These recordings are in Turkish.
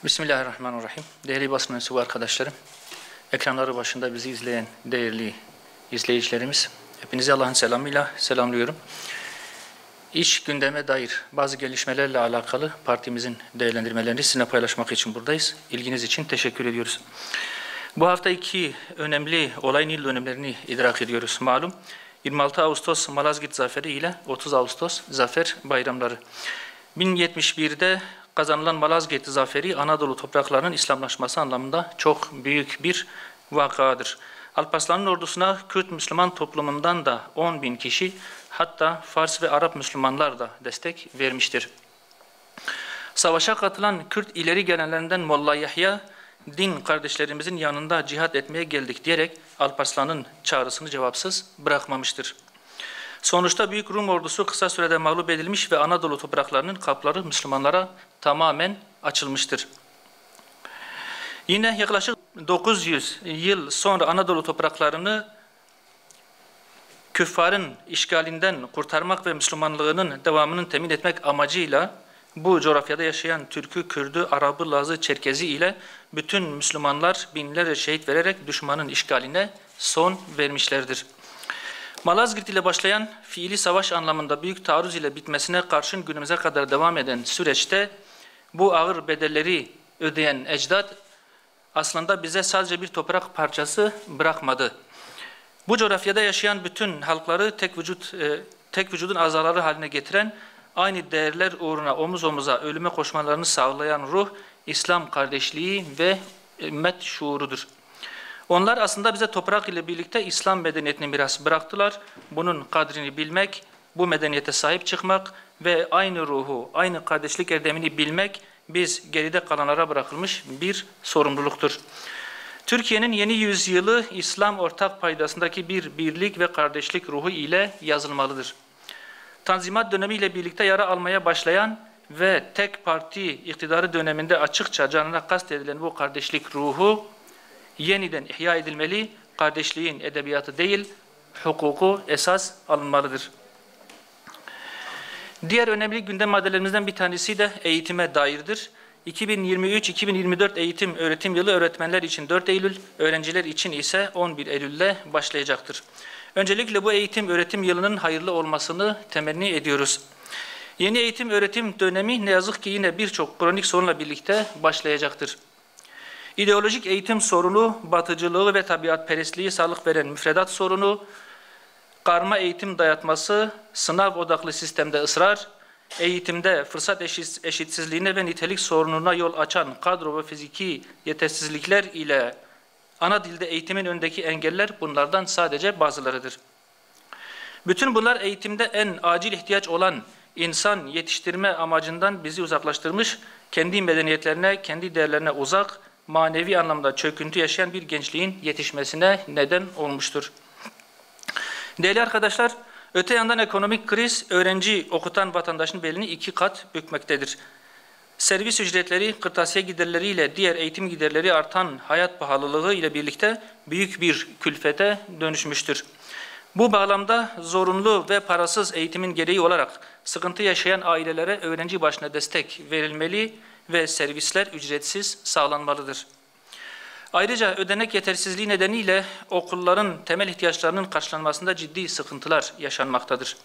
Bismillahirrahmanirrahim. Değerli basın mensubu arkadaşlarım, ekranları başında bizi izleyen değerli izleyicilerimiz, hepinizi Allah'ın selamıyla selamlıyorum. İş gündeme dair bazı gelişmelerle alakalı partimizin değerlendirmelerini sizinle paylaşmak için buradayız. İlginiz için teşekkür ediyoruz. Bu hafta iki önemli olayın yıl dönümlerini idrak ediyoruz. Malum 26 Ağustos Malazgirt Zaferi ile 30 Ağustos Zafer Bayramları. 1071'de kazanılan Malazgirt Zaferi Anadolu topraklarının İslamlaşması anlamında çok büyük bir vakadır. Alparslan'ın ordusuna Kürt Müslüman toplumundan da 10.000 kişi, hatta Fars ve Arap Müslümanlar da destek vermiştir. Savaşa katılan Kürt ileri gelenlerinden Molla Yahya, din kardeşlerimizin yanında cihat etmeye geldik diyerek Alparslan'ın çağrısını cevapsız bırakmamıştır. Sonuçta Büyük Rum ordusu kısa sürede mağlup edilmiş ve Anadolu topraklarının kapıları Müslümanlara tamamen açılmıştır. Yine yaklaşık 900 yıl sonra Anadolu topraklarını küffarın işgalinden kurtarmak ve Müslümanlığının devamını temin etmek amacıyla bu coğrafyada yaşayan Türk'ü, Kürd'ü, Arap'ı, Laz'ı, Çerkezi ile bütün Müslümanlar binlerce şehit vererek düşmanın işgaline son vermişlerdir. Malazgirt ile başlayan fiili savaş anlamında büyük taarruz ile bitmesine karşın günümüze kadar devam eden süreçte bu ağır bedelleri ödeyen ecdat aslında bize sadece bir toprak parçası bırakmadı. Bu coğrafyada yaşayan bütün halkları tek vücudun azaları haline getiren, aynı değerler uğruna omuz omuza ölüme koşmalarını sağlayan ruh, İslam kardeşliği ve ümmet şuurudur. Onlar aslında bize toprak ile birlikte İslam medeniyetini miras bıraktılar. Bunun kadrini bilmek, bu medeniyete sahip çıkmak ve aynı ruhu, aynı kardeşlik erdemini bilmek biz geride kalanlara bırakılmış bir sorumluluktur. Türkiye'nin yeni yüzyılı İslam ortak paydasındaki bir birlik ve kardeşlik ruhu ile yazılmalıdır. Tanzimat dönemiyle birlikte yara almaya başlayan ve tek parti iktidarı döneminde açıkça canına kastedilen bu kardeşlik ruhu yeniden ihya edilmeli, kardeşliğin edebiyatı değil, hukuku esas alınmalıdır. Diğer önemli gündem maddelerimizden bir tanesi de eğitime dairdir. 2023-2024 eğitim öğretim yılı öğretmenler için 4 Eylül, öğrenciler için ise 11 Eylül'le başlayacaktır. Öncelikle bu eğitim öğretim yılının hayırlı olmasını temenni ediyoruz. Yeni eğitim öğretim dönemi ne yazık ki yine birçok kronik sorunla birlikte başlayacaktır. İdeolojik eğitim sorunu, batıcılığı ve tabiatperestliği sağlık veren müfredat sorunu, karma eğitim dayatması, sınav odaklı sistemde ısrar, eğitimde fırsat eşitsizliğine ve nitelik sorununa yol açan kadro ve fiziki yetersizlikler ile ana dilde eğitimin önündeki engeller bunlardan sadece bazılarıdır. Bütün bunlar eğitimde en acil ihtiyaç olan insan yetiştirme amacından bizi uzaklaştırmış, kendi medeniyetlerine, kendi değerlerine uzak, manevi anlamda çöküntü yaşayan bir gençliğin yetişmesine neden olmuştur. Değerli arkadaşlar, öte yandan ekonomik kriz öğrenci okutan vatandaşın belini 2 kat bükmektedir. Servis ücretleri, kırtasiye giderleriyle diğer eğitim giderleri artan hayat pahalılığı ile birlikte büyük bir külfete dönüşmüştür. Bu bağlamda zorunlu ve parasız eğitimin gereği olarak sıkıntı yaşayan ailelere öğrenci başına destek verilmeli ve servisler ücretsiz sağlanmalıdır. Ayrıca ödenek yetersizliği nedeniyle okulların temel ihtiyaçlarının karşılanmasında ciddi sıkıntılar yaşanmaktadır.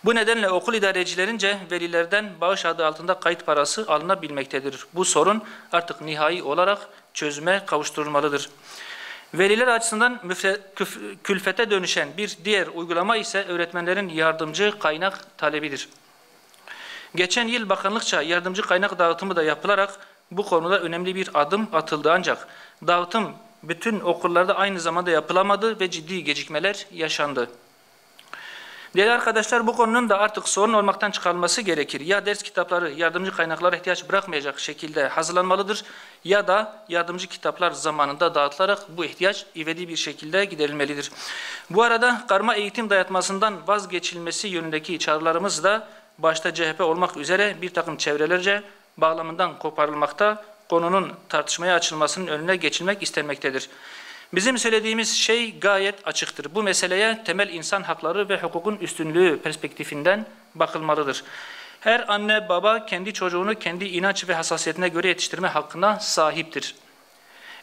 Bu nedenle okul idarecilerince velilerden bağış adı altında kayıt parası alınabilmektedir. Bu sorun artık nihai olarak çözüme kavuşturulmalıdır. Veliler açısından külfete dönüşen bir diğer uygulama ise öğretmenlerin yardımcı kaynak talebidir. Geçen yıl bakanlıkça yardımcı kaynak dağıtımı da yapılarak bu konuda önemli bir adım atıldı, ancak dağıtım bütün okullarda aynı zamanda yapılamadı ve ciddi gecikmeler yaşandı. Değerli arkadaşlar, bu konunun da artık sorun olmaktan çıkarılması gerekir. Ya ders kitapları yardımcı kaynaklara ihtiyaç bırakmayacak şekilde hazırlanmalıdır ya da yardımcı kitaplar zamanında dağıtılarak bu ihtiyaç ivedi bir şekilde giderilmelidir. Bu arada karma eğitim dayatmasından vazgeçilmesi yönündeki çağrılarımız da başta CHP olmak üzere bir takım çevrelerce bağlamından koparılmakta, konunun tartışmaya açılmasının önüne geçilmek istenmektedir. Bizim söylediğimiz şey gayet açıktır. Bu meseleye temel insan hakları ve hukukun üstünlüğü perspektifinden bakılmalıdır. Her anne baba kendi çocuğunu kendi inanç ve hassasiyetine göre yetiştirme hakkına sahiptir.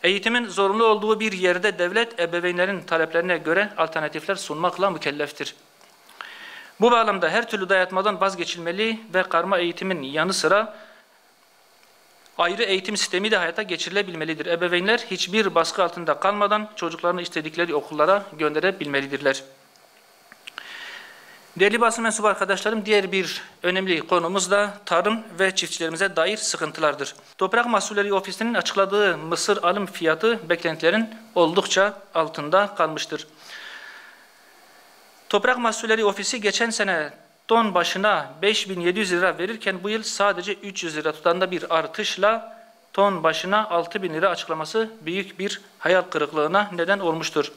Eğitimin zorunlu olduğu bir yerde devlet ebeveynlerin taleplerine göre alternatifler sunmakla mükelleftir. Bu bağlamda her türlü dayatmadan vazgeçilmeli ve karma eğitimin yanı sıra ayrı eğitim sistemi de hayata geçirilebilmelidir. Ebeveynler hiçbir baskı altında kalmadan çocuklarını istedikleri okullara gönderebilmelidirler. Değerli basın mensubu arkadaşlarım, diğer bir önemli konumuz da tarım ve çiftçilerimize dair sıkıntılardır. Toprak Mahsulleri Ofisi'nin açıkladığı mısır alım fiyatı beklentilerin oldukça altında kalmıştır. Toprak Mahsulleri Ofisi geçen sene ton başına 5.700 lira verirken bu yıl sadece 300 lira tutanda bir artışla ton başına 6.000 lira açıklaması büyük bir hayal kırıklığına neden olmuştur.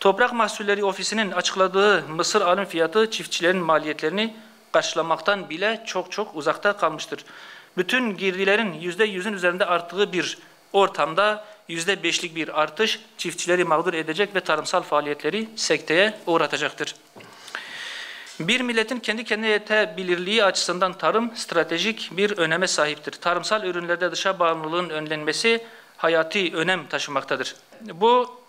Toprak Mahsulleri Ofisi'nin açıkladığı mısır alım fiyatı çiftçilerin maliyetlerini karşılamaktan bile çok uzakta kalmıştır. Bütün girdilerin %100'ün üzerinde arttığı bir ortamda %5'lik bir artış çiftçileri mağdur edecek ve tarımsal faaliyetleri sekteye uğratacaktır. Bir milletin kendi kendine yetebilirliği açısından tarım stratejik bir öneme sahiptir. Tarımsal ürünlerde dışa bağımlılığın önlenmesi hayati önem taşımaktadır. Bu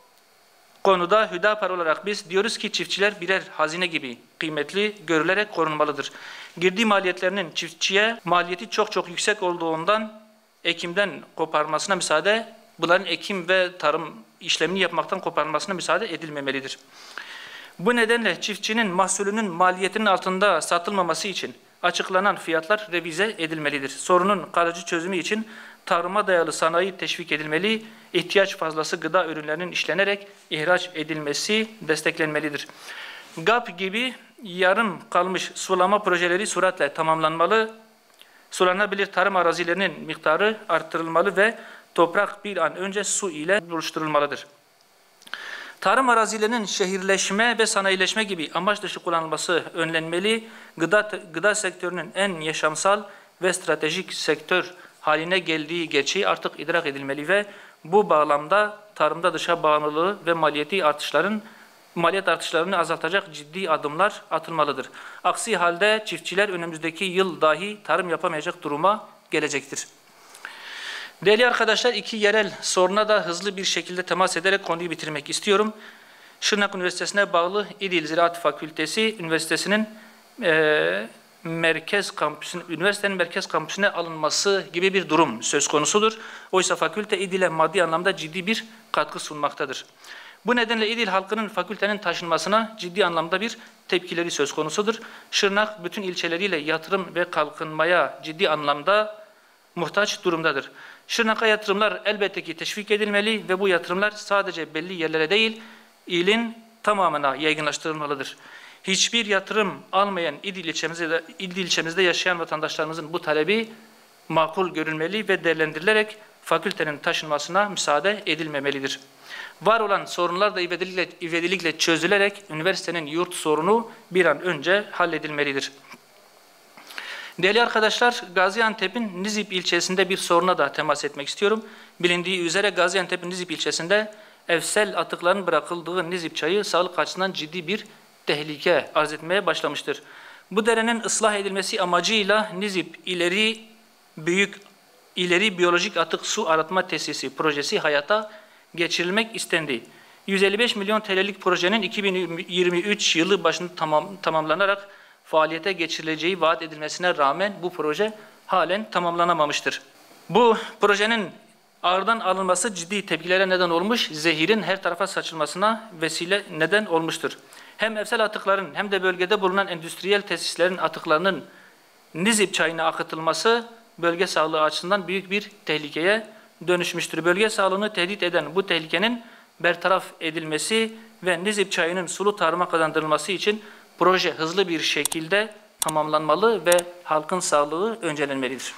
konuda Hüdapar olarak biz diyoruz ki çiftçiler birer hazine gibi kıymetli görülerek korunmalıdır. Girdi maliyetlerinin çiftçiye maliyeti çok yüksek olduğundan ekimden koparmasına müsaade, bunların ekim ve tarım işlemini yapmaktan koparmasına müsaade edilmemelidir. Bu nedenle çiftçinin mahsulünün maliyetinin altında satılmaması için açıklanan fiyatlar revize edilmelidir. Sorunun kalıcı çözümü için tarıma dayalı sanayi teşvik edilmeli, ihtiyaç fazlası gıda ürünlerinin işlenerek ihraç edilmesi desteklenmelidir. GAP gibi yarım kalmış sulama projeleri süratle tamamlanmalı, sulanabilir tarım arazilerinin miktarı artırılmalı ve toprak bir an önce su ile buluşturulmalıdır. Tarım arazilerinin şehirleşme ve sanayileşme gibi amaç dışı kullanılması önlenmeli, gıda sektörünün en yaşamsal ve stratejik sektör haline geldiği gerçeği artık idrak edilmeli ve bu bağlamda tarımda dışa bağımlılığı ve maliyet artışlarını azaltacak ciddi adımlar atılmalıdır. Aksi halde çiftçiler önümüzdeki yıl dahi tarım yapamayacak duruma gelecektir. Değerli arkadaşlar, iki yerel soruna da hızlı bir şekilde temas ederek konuyu bitirmek istiyorum. Şırnak Üniversitesi'ne bağlı İdil Ziraat Fakültesi Üniversitesi'nin üniversitenin merkez kampüsüne alınması gibi bir durum söz konusudur. Oysa fakülte İdil'e maddi anlamda ciddi bir katkı sunmaktadır. Bu nedenle İdil halkının fakültenin taşınmasına ciddi anlamda bir tepkileri söz konusudur. Şırnak bütün ilçeleriyle yatırım ve kalkınmaya ciddi anlamda muhtaç durumdadır. Şırnak'a yatırımlar elbette ki teşvik edilmeli ve bu yatırımlar sadece belli yerlere değil, ilin tamamına yaygınlaştırılmalıdır. Hiçbir yatırım almayan İdil ilçemizde yaşayan vatandaşlarımızın bu talebi makul görülmeli ve değerlendirilerek fakültenin taşınmasına müsaade edilmemelidir. Var olan sorunlar da ivedilikle çözülerek üniversitenin yurt sorunu bir an önce halledilmelidir. Değerli arkadaşlar, Gaziantep'in Nizip ilçesinde bir soruna da temas etmek istiyorum. Bilindiği üzere Gaziantep'in Nizip ilçesinde evsel atıkların bırakıldığı Nizip çayı sağlık açısından ciddi bir tehlike arz etmeye başlamıştır. Bu derenin ıslah edilmesi amacıyla Nizip İleri Biyolojik Atık Su Arıtma Tesisi projesi hayata geçirilmek istendi. 155 milyon TL'lik projenin 2023 yılı başında tamamlanarak faaliyete geçirileceği vaat edilmesine rağmen bu proje halen tamamlanamamıştır. Bu projenin ağırdan alınması ciddi tepkilere neden olmuş, zehirin her tarafa saçılmasına vesile neden olmuştur. Hem evsel atıkların hem de bölgede bulunan endüstriyel tesislerin atıklarının Nizip çayına akıtılması bölge sağlığı açısından büyük bir tehlikeye dönüşmüştür. Bölge sağlığını tehdit eden bu tehlikenin bertaraf edilmesi ve Nizip çayının sulu tarıma kazandırılması için proje hızlı bir şekilde tamamlanmalı ve halkın sağlığı öncelenmelidir.